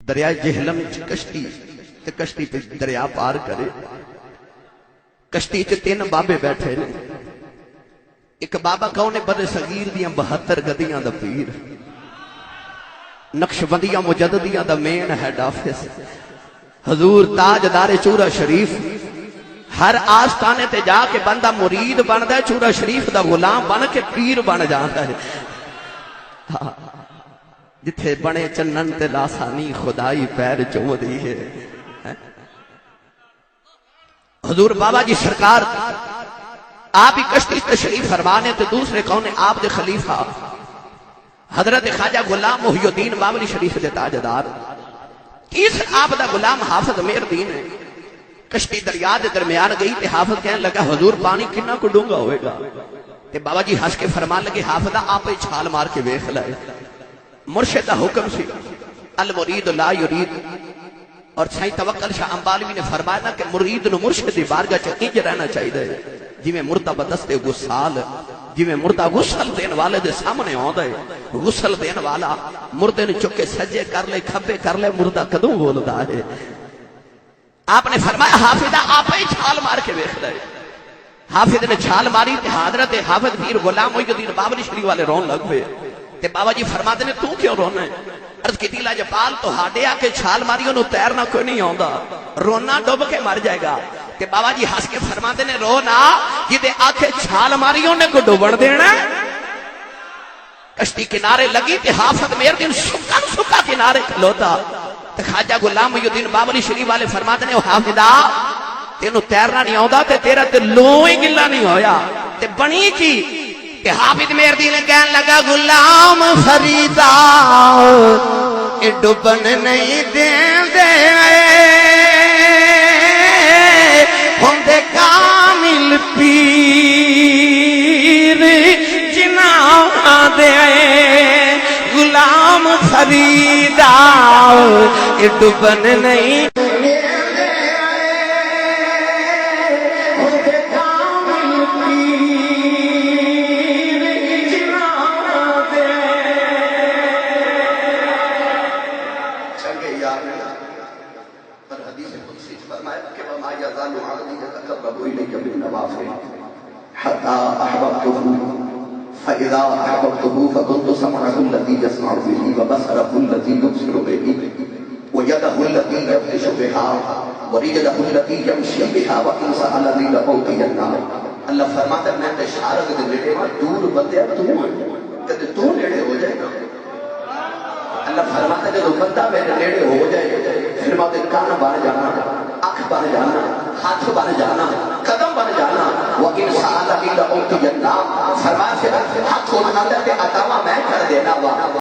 دریائے جہلم کشتی تے کشتی پہ دریا پار کرے. کشتی چ 3 بابے بیٹھے نے. ایک بابا کون ہے؟ بر صغیر دیاں 72 گدیاں دا پیر، نقشبندیاں مجددیاں دا مین ہیڈ آفس، حضور تاجدار چورا شریف. ہر آستانے تے جا کے بندہ مرید بندا ہے، چورا شریف دا غلام بن کے پیر بن جاتا ہے. جتھے بنے چنن تے لاسانی خدائی پیر چوم دی ہے. حضور بابا جی سرکار آپ ہی کشتی تشریف فرمانے تو دوسرے کون ہیں؟ آپ دے خلیفہ حضرت خواجہ غلام محی الدین بابلی شریف دے تاجدار. تیسرا آپ دا غلام حافظ مہر دین ہے. کشتی دریا دے درمیان گئی تے حافظ کہنے لگا حضور پانی کنا کو ڈونگا ہوئے گا؟ تے بابا جی ہنس کے فرمان لگے حافظہ آپ ہی چھال مار کے ویکھ لائے. مرشد دا حکم سی المرید لا یرید. اور سائیں توکل شاہ امبالوی نے فرمایا نا کہ مرید نو مرشد دی بارگاہ چ انج رہنا چاہیے جی میں مردہ بدستے غسال، جی میں مردہ غسل دین والے دے سامنے آندا ہے. غسل دین والا مردے نے چکے سجے کر لے کھبے کر لے، مردہ کدوں بولدا ہے. آپ نے فرمایا حافظہ آپ ہی چھال مار کے ویکھ لے. حافظ نے چھال ماری تے حضرت حافظ پیر غلام محی الدین بابلی شریف والے رون لگ پئے. تے بابا جی فرماتے نے تو کیوں رونا ہے؟ عرض کی تھی لاجپال تو ہاڈے آ کے چھال ماری انہوں تیرنا کوئی نہیں آندا، رونا ڈوب کے مر جائے گا. تے بابا جی ہنس کے فرماتے نے رونا جدے آکھے چھال ماری انہیں کو ڈوبڑ دینا. کشتی کنارے لگی تے حافظ مہر دین سکا کنارے کھلوتا. تے خواجہ غلام محی الدین بابلی شریف والے فرماتے نے حافظہ تینوں تیرنا نہیں آندا تے تیرا تے لو ہی گلا نہیں ہویا. تے بنی کی کہ حافظ مہر دین کہنے لگا غلام فریدا اے ڈوبن نہیں دین دے ہوندے کامل پیر جناں دے غلام فریدا اے ڈوبن نہیں حتى أحببته فإذا أحببته فكنت سمعه الذي يسمع به وبصره الذي يبصر به ويده التي يبطش بها ورجله التي يمشي بها وإن سألني لأعطينه. اللہ فرماتا ہے میں اشارہ کے نیڑے میں دور بندے تو ہوں کہ تو نیڑے ہو جائے گا. اللہ فرماتا ہے جب بندہ میرے نیڑے ہو جائے پھر میں کان بن جانا، آنکھ بن جانا، ہاتھ بن جانا، قدم بن جانا. وَإِنْ سَأَلَنِي لَأُعْطِيَنَّهُ فرمایا پھر ہاتھ اٹھاتا ہے کہ عطا میں کر دینا.